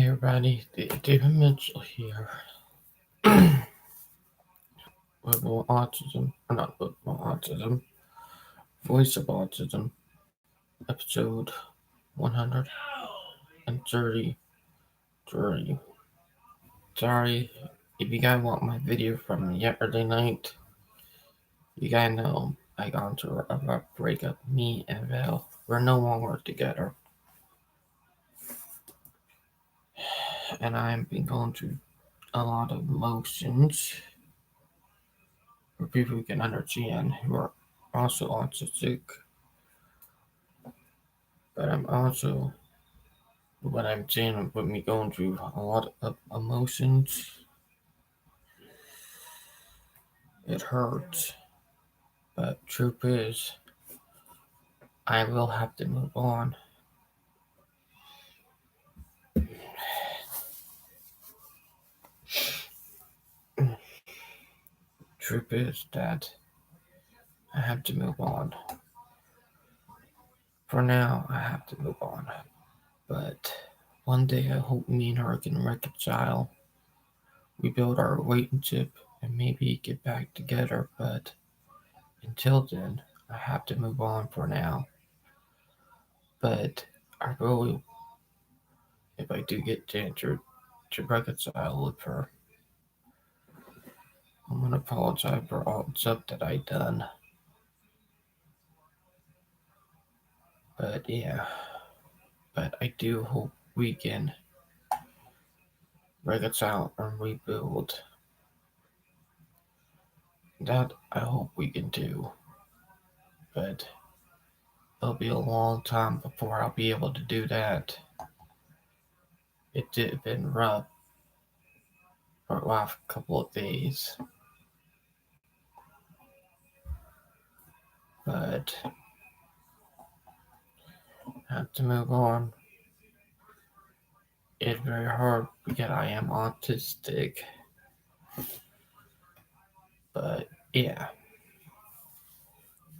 everybody, David Mitchell here with more autism, or not with more autism, Voice of Autism, episode 133. Sorry if you guys want my video from yesterday night. You guys know I got into a rough breakup. Me and Val, we're no longer together, and I've been going through a lot of emotions for people who can understand who are also autistic. But I'm also, what I'm saying with me going through a lot of emotions, it hurts. But truth is, I will have to move on. Truth is that I have to move on. For now, I have to move on. But one day I hope me and her can reconcile, rebuild our relationship, and maybe get back together. But until then, I have to move on for now. But I really, if I do get to reconcile with her, I'm gonna apologize for all the stuff that I done. But yeah, but I do hope we can reconcile and rebuild. That I hope we can do. But it'll be a long time before I'll be able to do that. It did been rough for the last couple of days. But I have to move on. It's very hard because I am autistic. But yeah,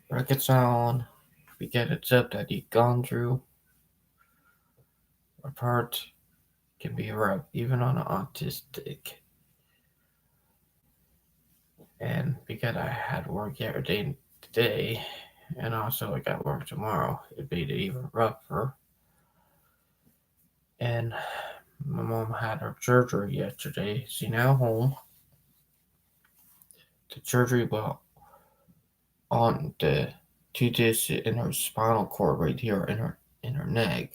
reconcile because it's stuff that you've gone through. A part can be rough, even on an autistic. And because I had work every day today, and also I got work tomorrow, it'd be even rougher. And my mom had her surgery yesterday. She's now home. The surgery was on the two discs in her spinal cord right here in her neck.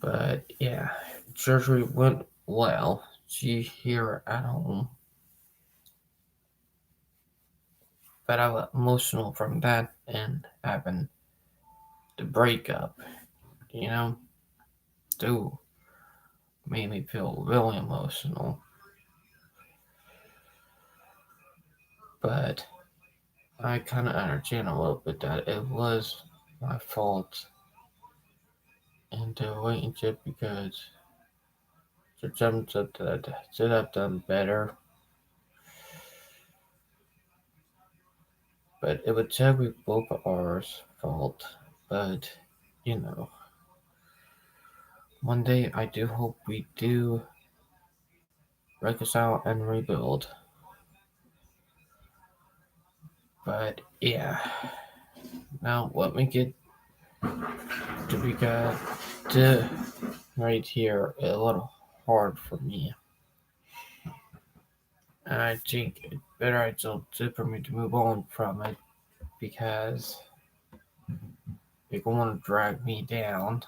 But yeah, surgery went well. She's here at home. But I was emotional from that and having the breakup, you know, too made me feel really emotional. But I kind of understand a little bit that it was my fault in the relationship because there's some stuff that I should have done better. But it would technically be both of ours fault. But you know, one day I do hope we do reconcile and rebuild. But yeah, now let me get to be got to right here a little hard for me. And I think it's better for me to move on from it because it's going to drag me down.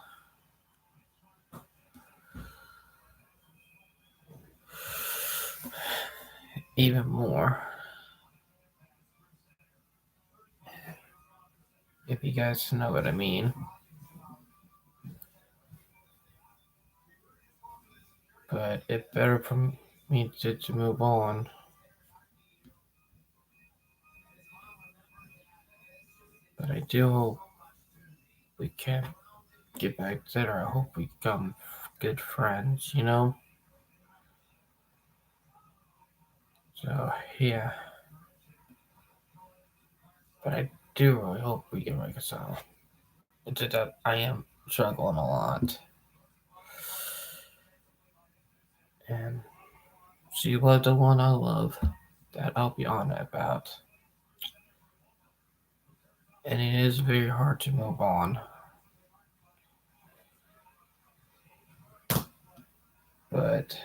Even more. If you guys know what I mean. But it's better for me to move on. But I do hope we can get back together. I hope we become good friends, you know? So, yeah. But I do really hope we can reconcile. It's just that I am struggling a lot. And she was the one I love. That I'll be honest about. And it is very hard to move on. But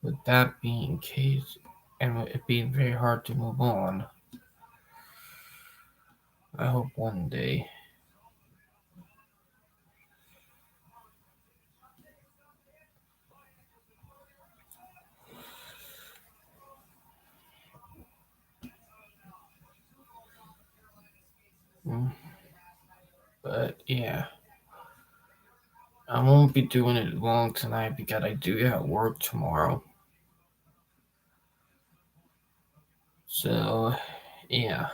with that being case, and it being very hard to move on, I hope one day. mm, But yeah, I won't be doing it long tonight because I do have work tomorrow. So yeah.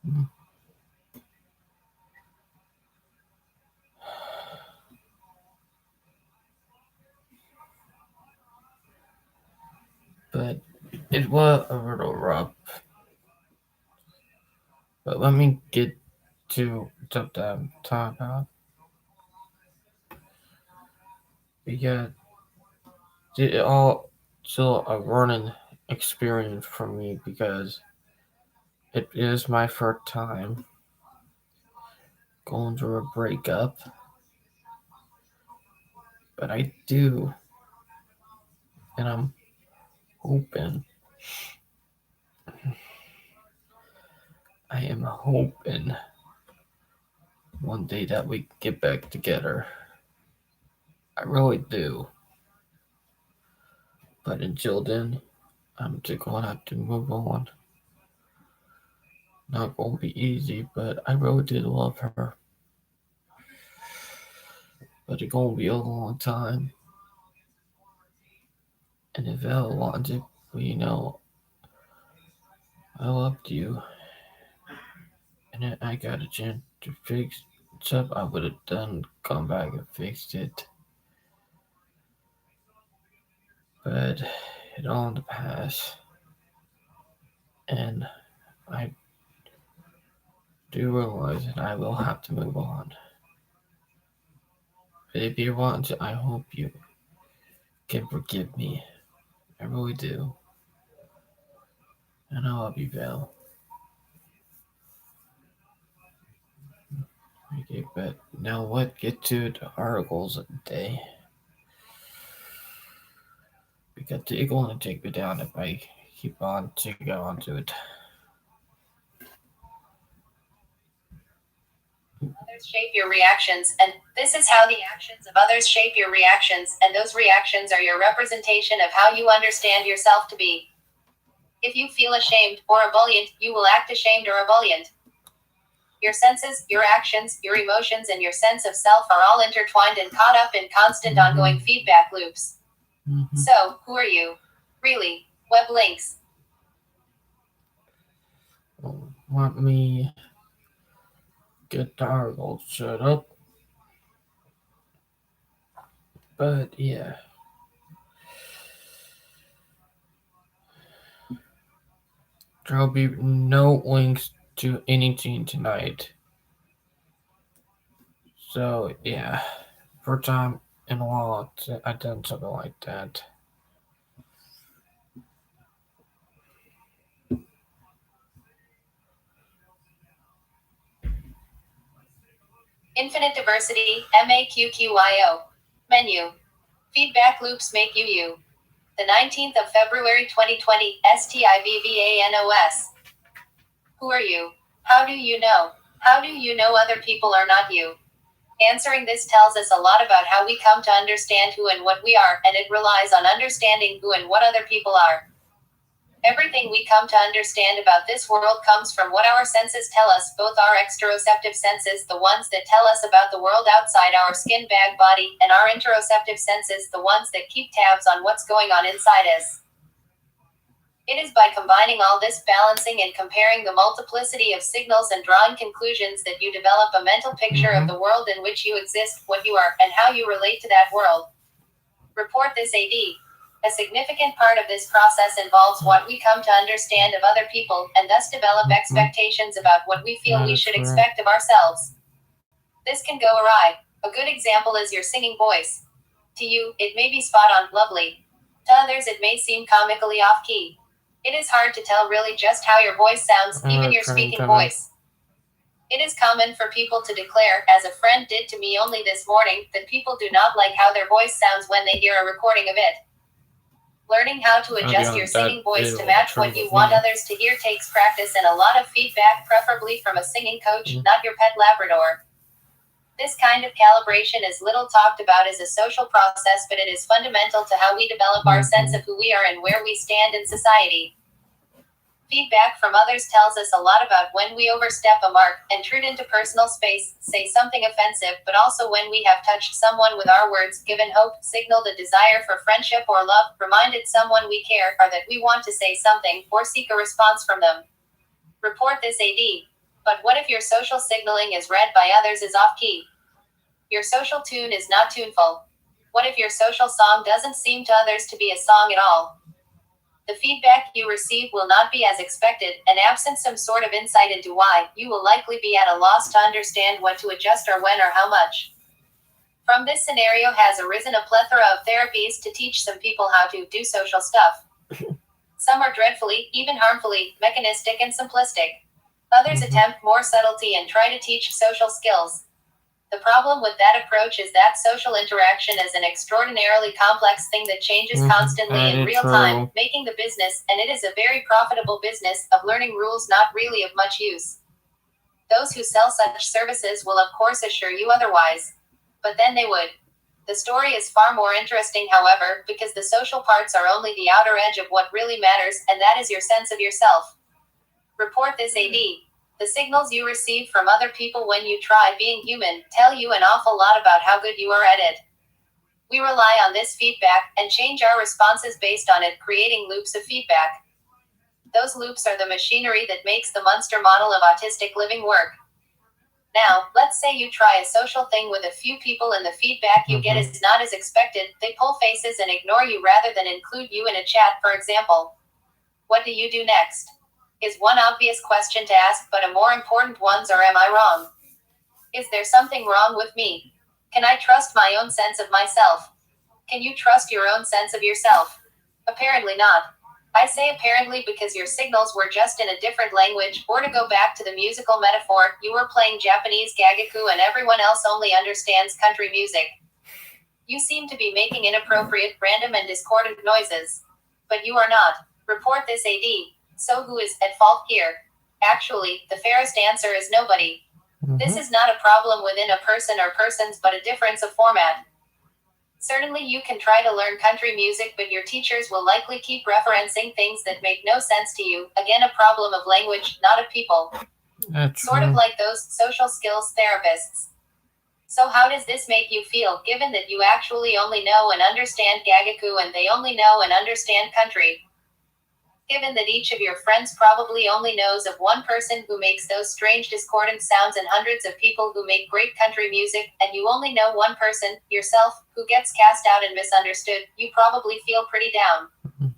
Mm, But it was a little rough. But let me get to the talk about because it all still a learning experience for me because it is my first time going through a breakup. But I do, and I'm hoping, I am hoping one day that we get back together. I really do. But until then, I'm just gonna have to move on. Not gonna be easy, but I really did love her. But it's gonna be a long time. And if I wanted, I loved you, and I got a chance to fix stuff, I would have done, come back and fixed it. But it all in the past, and I do realize that I will have to move on. But if you want to, I hope you can forgive me. I really do. And I love you, Val. Okay, but now what? Get to the articles of the day. Because they're going to take me down if I keep on to go on to it. Others shape your reactions, and this is how the actions of others shape your reactions, and those reactions are your representation of how you understand yourself to be. If you feel ashamed or ebullient, you will act ashamed or ebullient. Your senses, your actions, your emotions, and your sense of self are all intertwined and caught up in constant ongoing feedback loops. So, who are you? Really? Web links. Want me get the articles shut up? But yeah. There'll be no links to anything tonight. So yeah. First time in a while I've done something like that. Infinite diversity, MAQQIO. Menu. Feedback loops make you you. The 19th of February 2020, STIVVANOS. Who are you? How do you know? How do you know other people are not you? Answering this tells us a lot about how we come to understand who and what we are, and it relies on understanding who and what other people are. Everything we come to understand about this world comes from what our senses tell us, both our exteroceptive senses, the ones that tell us about the world outside our skin bag body, and our interoceptive senses, the ones that keep tabs on what's going on inside us. It is by combining all this, balancing and comparing the multiplicity of signals and drawing conclusions, that you develop a mental picture of the world in which you exist, what you are, and how you relate to that world. Report this AD. A significant part of this process involves what we come to understand of other people, and thus develop expectations about what we feel we should expect of ourselves. This can go awry. A good example is your singing voice. To you, it may be spot on, lovely. To others, it may seem comically off key. It is hard to tell really just how your voice sounds, even your speaking voice. It is common for people to declare, as a friend did to me only this morning, that people do not like how their voice sounds when they hear a recording of it. Learning how to adjust your singing voice to match what you want others to hear takes practice and a lot of feedback, preferably from a singing coach, not your pet Labrador. This kind of calibration is little talked about as a social process, but it is fundamental to how we develop our sense of who we are and where we stand in society. Feedback from others tells us a lot about when we overstep a mark, intrude into personal space, say something offensive, but also when we have touched someone with our words, given hope, signaled a desire for friendship or love, reminded someone we care, or that we want to say something, or seek a response from them. Report this AD. But what if your social signaling is read by others as off-key? Your social tune is not tuneful. What if your social song doesn't seem to others to be a song at all? The feedback you receive will not be as expected, and absent some sort of insight into why, you will likely be at a loss to understand what to adjust or when or how much. From this scenario has arisen a plethora of therapies to teach some people how to do social stuff. Some are dreadfully, even harmfully, mechanistic and simplistic. Others attempt more subtlety and try to teach social skills. The problem with that approach is that social interaction is an extraordinarily complex thing that changes constantly in real time, making the business, and it is a very profitable business, of learning rules not really of much use. Those who sell such services will of course assure you otherwise. But then they would. The story is far more interesting, however, because the social parts are only the outer edge of what really matters, and that is your sense of yourself. Report this AD. The signals you receive from other people when you try being human tell you an awful lot about how good you are at it. We rely on this feedback and change our responses based on it, creating loops of feedback. Those loops are the machinery that makes the Munster model of autistic living work. Now, let's say you try a social thing with a few people and the feedback you get is not as expected. They pull faces and ignore you rather than include you in a chat, for example. What do you do next? Is one obvious question to ask, but a more important one's, or am I wrong? Is there something wrong with me? Can I trust my own sense of myself? Can you trust your own sense of yourself? Apparently not. I say apparently because your signals were just in a different language, or to go back to the musical metaphor, you were playing Japanese gagaku and everyone else only understands country music. You seem to be making inappropriate, random and discordant noises. But you are not. Report this AD. So who is at fault here? Actually, the fairest answer is nobody. This is not a problem within a person or persons, but a difference of format. Certainly you can try to learn country music, but your teachers will likely keep referencing things that make no sense to you. Again, a problem of language, not of people. Sort of like those social skills therapists. So how does this make you feel, given that you actually only know and understand gagaku and they only know and understand country? Given that each of your friends probably only knows of one person who makes those strange discordant sounds and hundreds of people who make great country music, and you only know one person, yourself, who gets cast out and misunderstood, you probably feel pretty down.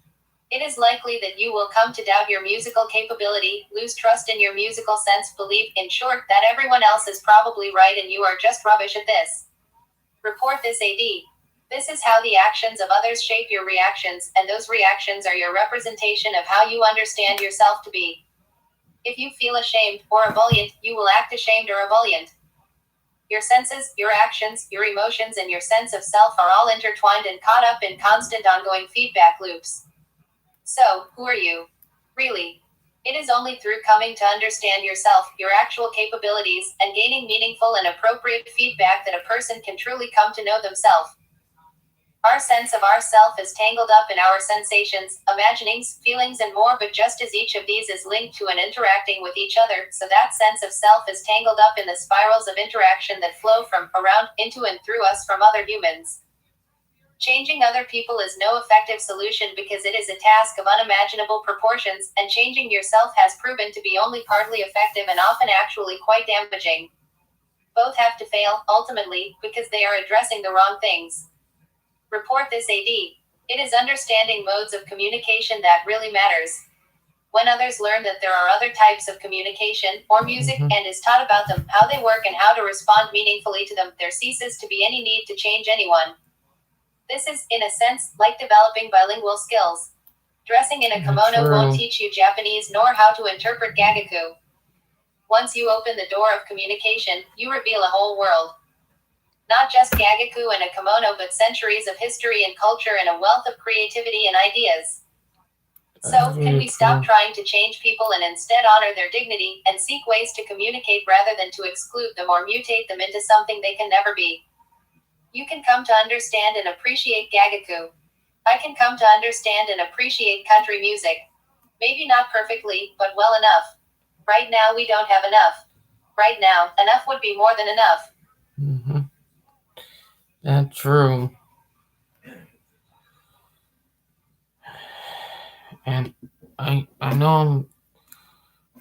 It is likely that you will come to doubt your musical capability, lose trust in your musical sense, believe, in short, that everyone else is probably right and you are just rubbish at this. Report this AD. This is how the actions of others shape your reactions, and those reactions are your representation of how you understand yourself to be. If you feel ashamed or ebullient, you will act ashamed or ebullient. Your senses, your actions, your emotions, and your sense of self are all intertwined and caught up in constant ongoing feedback loops. So, who are you? Really? It is only through coming to understand yourself, your actual capabilities, and gaining meaningful and appropriate feedback that a person can truly come to know themselves. Our sense of ourself is tangled up in our sensations, imaginings, feelings, and more, but just as each of these is linked to and interacting with each other, so that sense of self is tangled up in the spirals of interaction that flow from, around, into, and through us from other humans. Changing other people is no effective solution because it is a task of unimaginable proportions, and changing yourself has proven to be only partly effective and often actually quite damaging. Both have to fail, ultimately, because they are addressing the wrong things. Report this AD. It is understanding modes of communication that really matters. When others learn that there are other types of communication or music Mm-hmm. and is taught about them, how they work, and how to respond meaningfully to them, there ceases to be any need to change anyone. This is, in a sense, like developing bilingual skills. Dressing in a Yeah, kimono won't true. teach you Japanese nor how to interpret gagaku. Once you open the door of communication, you reveal a whole world. Not just gagaku and a kimono, but centuries of history and culture and a wealth of creativity and ideas. That's So, can very we stop true. trying to change people and instead honor their dignity and seek ways to communicate rather than to exclude them or mutate them into something they can never be? You can come to understand and appreciate gagaku. I can come to understand and appreciate country music. Maybe not perfectly, but well enough. Right now, we don't have enough. Right now, enough would be more than enough. Mm-hmm. That's true. And I know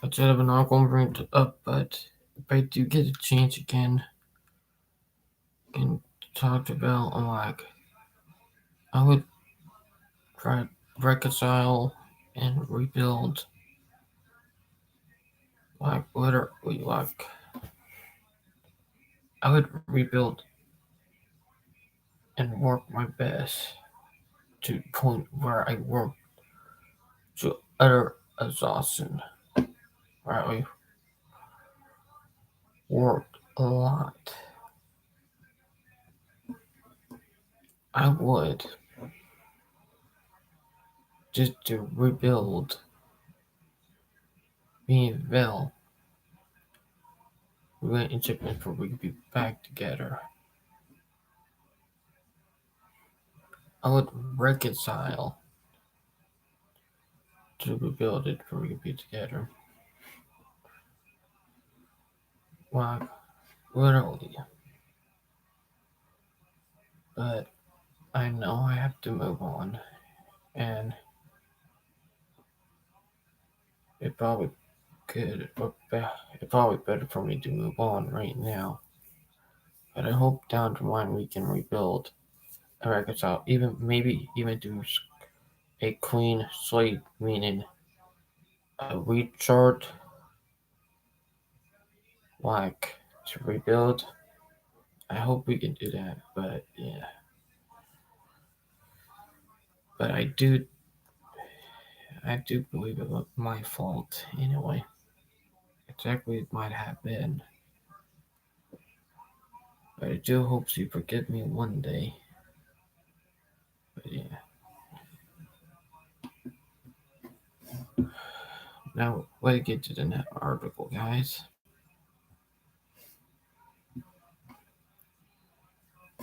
I said I'm not going to bring it up, but if I do get a chance again, and talk about like I would try to reconcile and rebuild like literally like I would rebuild and work my best to the point where I work to utter exhaustion. Where I worked a lot. I would just to rebuild me and Val relationship before we could be back together. I would reconcile to rebuild it before we could be together. Like literally. But I know I have to move on and it probably could but it's probably better for me to move on right now. But I hope down the line we can rebuild and reconcile, even maybe even do a clean slate, meaning a restart, like to rebuild. I hope we can do that, but yeah. But I do believe it was my fault anyway. Exactly, it might have been, but I do hope you forgive me one day. But yeah, now let's get to the next article, guys.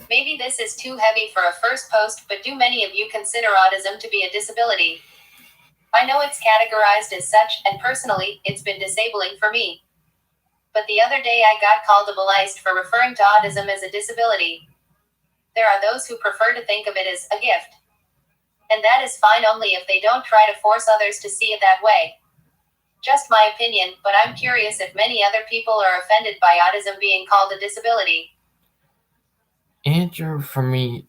Maybe this is too heavy for a first post, but do many of you consider autism to be a disability? I know it's categorized as such, and personally, it's been disabling for me. But the other day I got called a baliste for referring to autism as a disability. There are those who prefer to think of it as a gift. And that is fine only if they don't try to force others to see it that way. Just my opinion, but I'm curious if many other people are offended by autism being called a disability. Answer for me,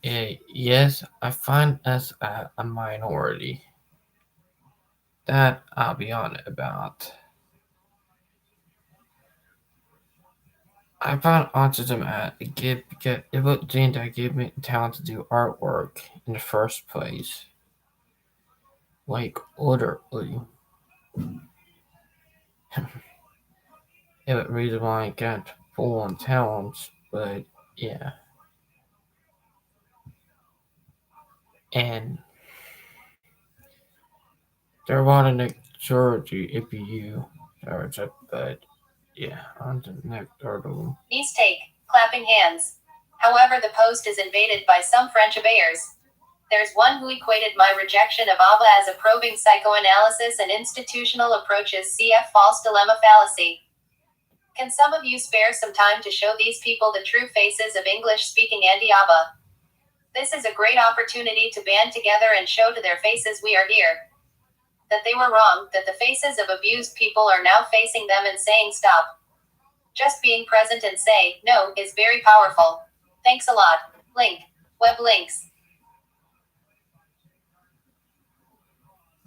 yes, I find us a minority. That I'll be honest about. I found autism a gift because it was Jane that gave me the talent to do artwork in the first place. Like literally, it was the reason why I got full on talents. But yeah, and there are a lot of maturity if you but yeah, on to the next article. East take, clapping hands. However, the post is invaded by some French abayers. There's one who equated my rejection of ABBA as a probing psychoanalysis and institutional approaches CF false dilemma fallacy. Can some of you spare some time to show these people the true faces of English speaking anti ABBA? This is a great opportunity to band together and show to their faces we are here. That they were wrong, that the faces of abused people are now facing them and saying stop. Just being present and say, no, is very powerful. Thanks a lot. Link. Web links.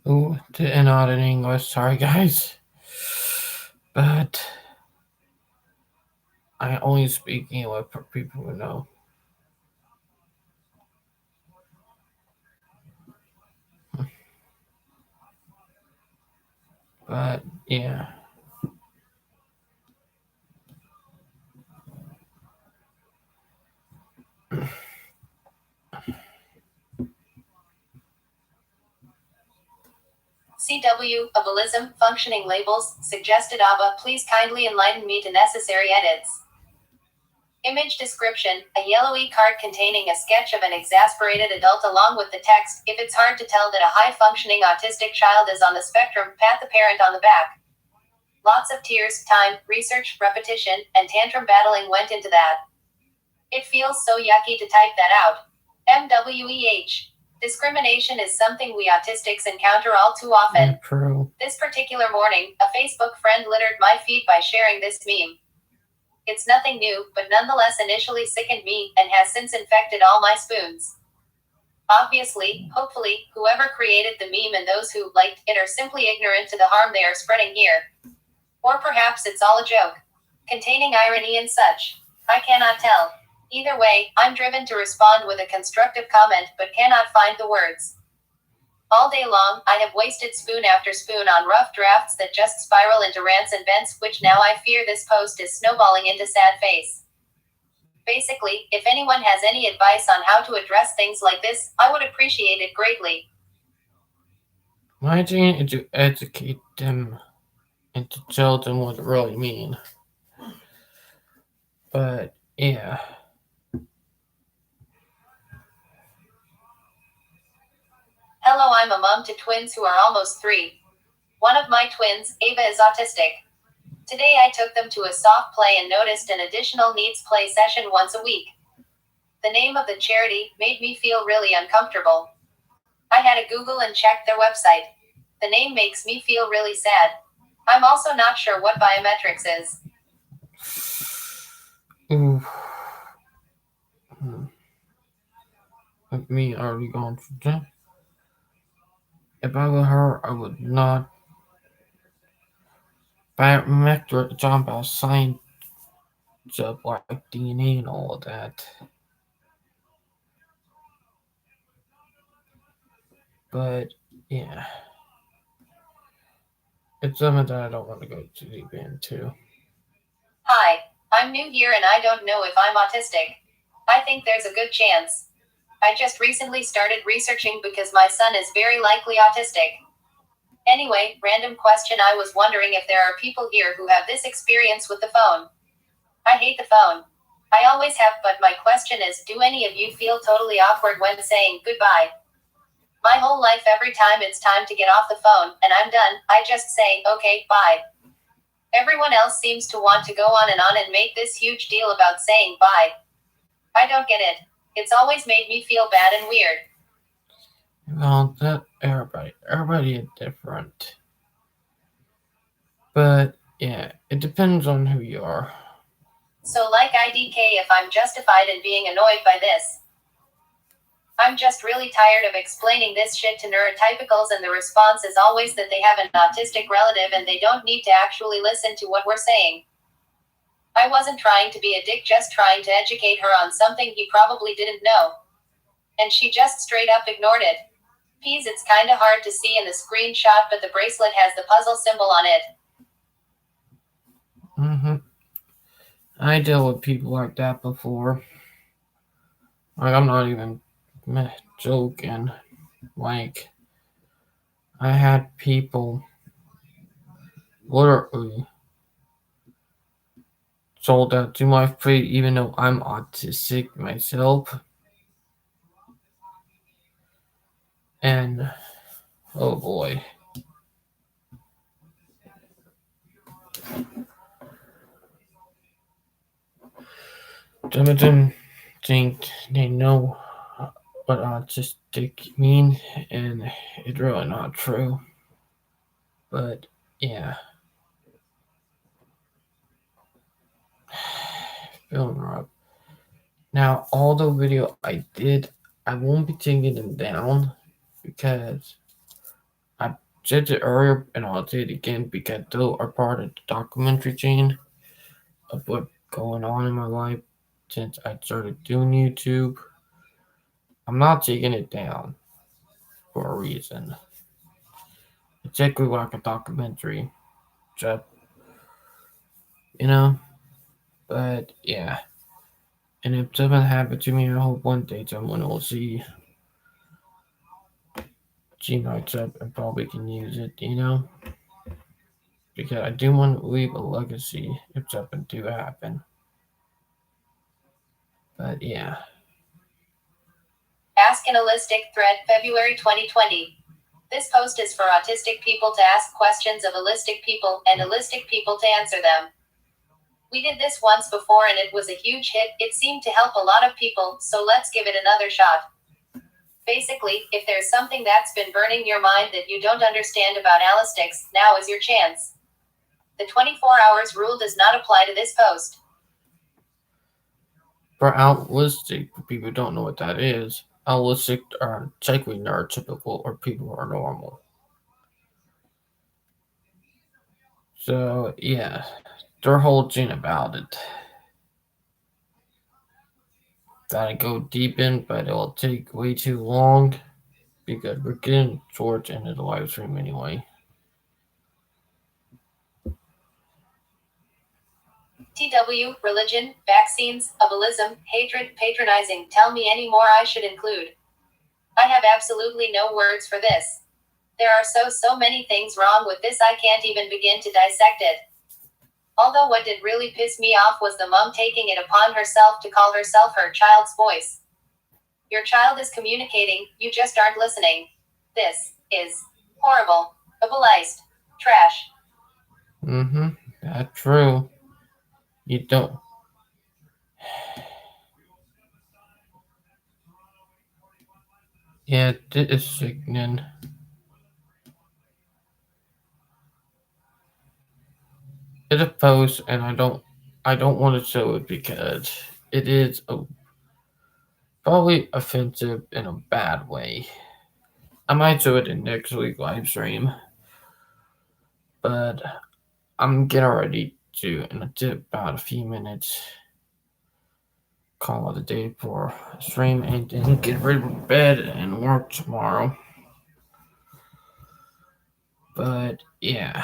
Ooh, not in English. Sorry, guys. But I only speak English for people who know. But yeah. CW, Abilism, functioning labels, suggested ABBA, please kindly enlighten me to necessary edits. Image description, a yellowy card containing a sketch of an exasperated adult along with the text, if it's hard to tell that a high-functioning autistic child is on the spectrum, pat the parent on the back. Lots of tears, time, research, repetition, and tantrum battling went into that. It feels so yucky to type that out. MWEH. Discrimination is something we autistics encounter all too often. True. This particular morning, a Facebook friend littered my feed by sharing this meme. It's nothing new, but nonetheless initially sickened me, and has since infected all my spoons. Obviously, hopefully, whoever created the meme and those who liked it are simply ignorant to the harm they are spreading here. Or perhaps it's all a joke, containing irony and such. I cannot tell. Either way, I'm driven to respond with a constructive comment, but cannot find the words. All day long, I have wasted spoon after spoon on rough drafts that just spiral into rants and vents, which now I fear this post is snowballing into sad face. Basically, if anyone has any advice on how to address things like this, I would appreciate it greatly. My thing is to educate them and to tell them what it really means. But yeah. Hello, I'm a mom to twins who are almost 3. One of my twins, Ava, is autistic. Today I took them to a soft play and noticed an additional needs play session once a week. The name of the charity made me feel really uncomfortable. I had to Google and check their website. The name makes me feel really sad. I'm also not sure what biometrics is. Ooh. With me already gone through that. If I were her, I would not biometric talking about science of like DNA and all of that. But yeah. It's something that I don't want to go too deep into. Hi, I'm new here and I don't know if I'm autistic. I think there's a good chance. I just recently started researching because my son is very likely autistic. Anyway, random question, I was wondering if there are people here who have this experience with the phone. I hate the phone. I always have, but my question is, do any of you feel totally awkward when saying goodbye? My whole life, every time it's time to get off the phone, and I'm done, I just say, okay, bye. Everyone else seems to want to go on and make this huge deal about saying bye. I don't get it. It's always made me feel bad and weird. Well, that everybody is different. But yeah, it depends on who you are. So, like IDK, if I'm justified in being annoyed by this. I'm just really tired of explaining this shit to neurotypicals, and the response is always that they have an autistic relative and they don't need to actually listen to what we're saying. I wasn't trying to be a dick, just trying to educate her on something he probably didn't know. And she just straight up ignored it. Peas, it's kinda hard to see in the screenshot, but the bracelet has the puzzle symbol on it. I dealt with people like that before. Like, I'm not even joking. Like, I had people literally told that to my face, even though I'm autistic myself. And oh boy. Some of them think they know what autistic means, and it's really not true. But yeah, feeling rough. Now, all the video I did, I won't be taking them down because I said it earlier and I'll say it again because those are part of the documentary chain of what's going on in my life since I started doing YouTube. I'm not taking it down for a reason. It's exactly like a documentary, just, you know? But yeah. And if something happened to me, I hope one day someone will see my stuff and probably can use it, Because I do want to leave a legacy if something do happen. But yeah. Ask an Allistic thread, February 2020. This post is for autistic people to ask questions of allistic people and allistic people to answer them. We did this once before and it was a huge hit. It seemed to help a lot of people, so let's give it another shot. Basically, if there's something that's been burning your mind that you don't understand about allistics, now is your chance. The 24 hours rule does not apply to this post. For altruistic, for people who don't know what that is, altruistic are technically neurotypical or people who are normal. So yeah, their whole thing about it that I go deep in, but it'll take way too long because we're getting towards the end of the live stream anyway. TW, religion, vaccines, ableism, hatred, patronizing. Tell me any more I should include. I have absolutely no words for this. There are so many things wrong with this I can't even begin to dissect it. Although what did really piss me off was the mom taking it upon herself to call herself her child's voice. Your child is communicating, you just aren't listening. This is horrible. Ableist. Trash. Mm-hmm. That's true. You don't. Yeah, it is sickening. It's a post, and I don't want to show it because it is probably offensive in a bad way. I might show it in next week live stream, but I'm getting ready to in about a few minutes call it a day for stream and then get ready for bed and work tomorrow. But yeah,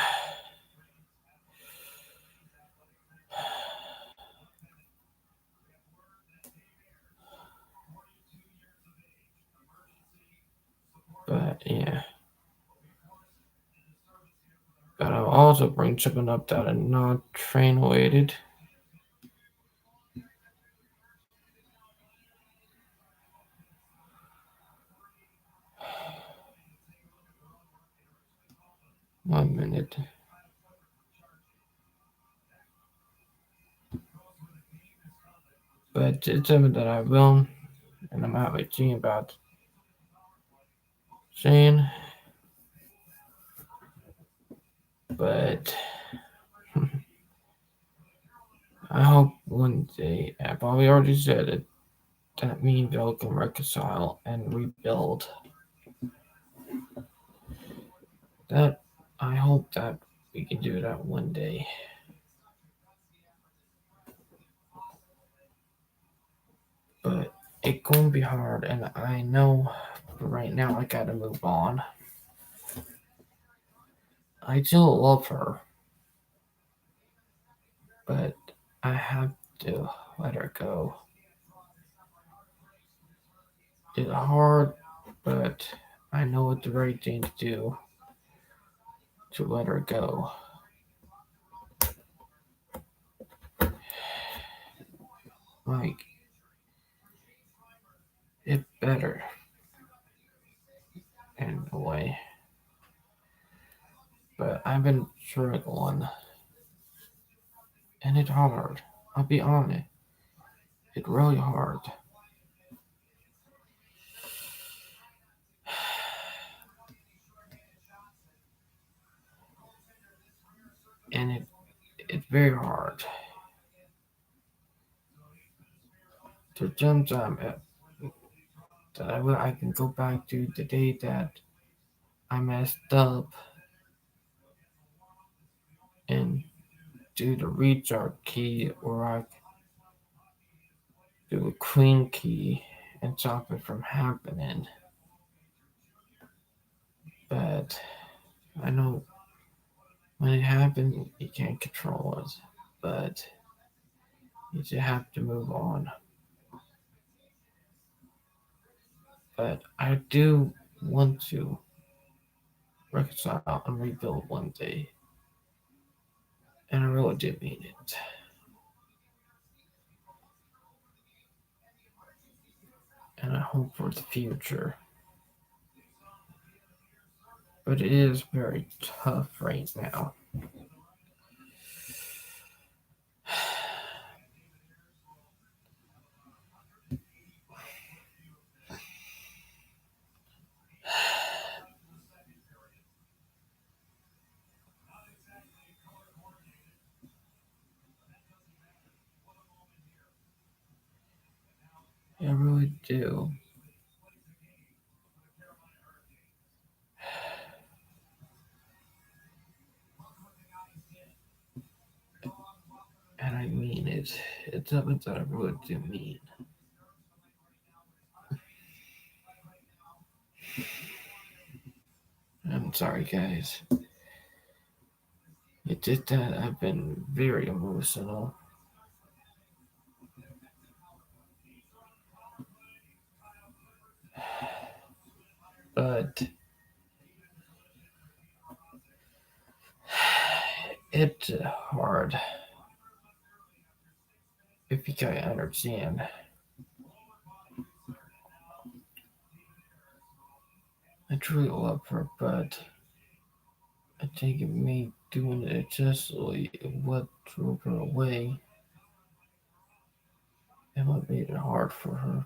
but yeah. But I'll also bring something up that is not train related. One minute. But it's something that I will, and I'm happy seeing about saying. But I hope one day, I probably already said it, that me and Bill can reconcile and rebuild. That I hope that we can do that one day. But it's gonna be hard, and I know right now I gotta move on. I still love her, but I have to let her go. It's hard, but I know it's the right thing to do to let her go. Like, it's better in a way. But I've been struggling, and it's hard. I'll be honest, it's really hard. And it's very hard to sometimes that I can go back to the day that I messed up and do the restart key, or I do a queen key and stop it from happening. But I know when it happened, you can't control it. But you just have to move on. But I do want to reconcile and rebuild one day. And I really do mean it. And I hope for the future. But it is very tough right now. I really do. And I mean it. It's something that I really do mean. I'm sorry, guys. It's just that I've been very emotional. But it's hard if you can understand. I truly love her, but I think it me doing it excessively what drove her away and what made it hard for her.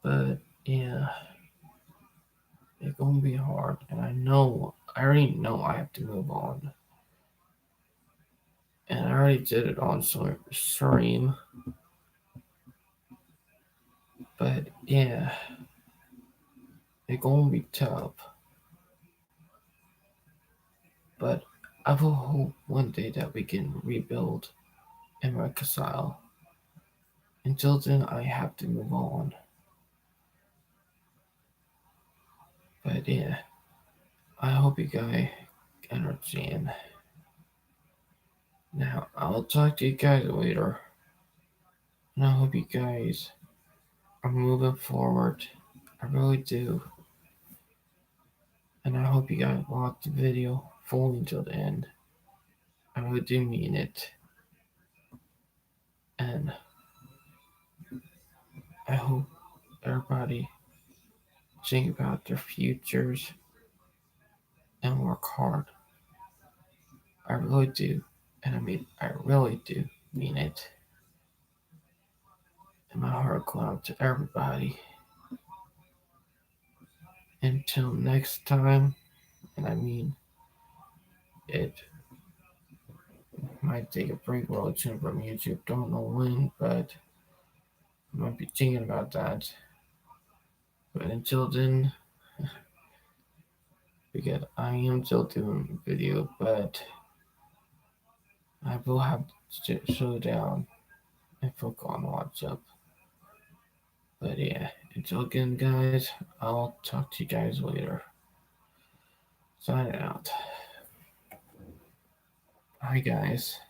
But yeah, it's gonna be hard, and I already know I have to move on. And I already did it on stream, but yeah, it's gonna be tough. But I will hope one day that we can rebuild and reconcile. Until then, I have to move on. But yeah, I hope you guys understand. Now, I'll talk to you guys later. And I hope you guys are moving forward. I really do. And I hope you guys watch the video fully until the end. I really do mean it. And I hope everybody think about their futures and work hard. I really do. And I mean, I really do mean it. And my heart goes out to everybody. Until next time, and I mean, it might take a break real soon from YouTube. Don't know when, but I might be thinking about that. But until then, because I am still doing video, but I will have to slow down and focus on what's up. But yeah, until again, guys, I'll talk to you guys later. Sign out. Bye, guys.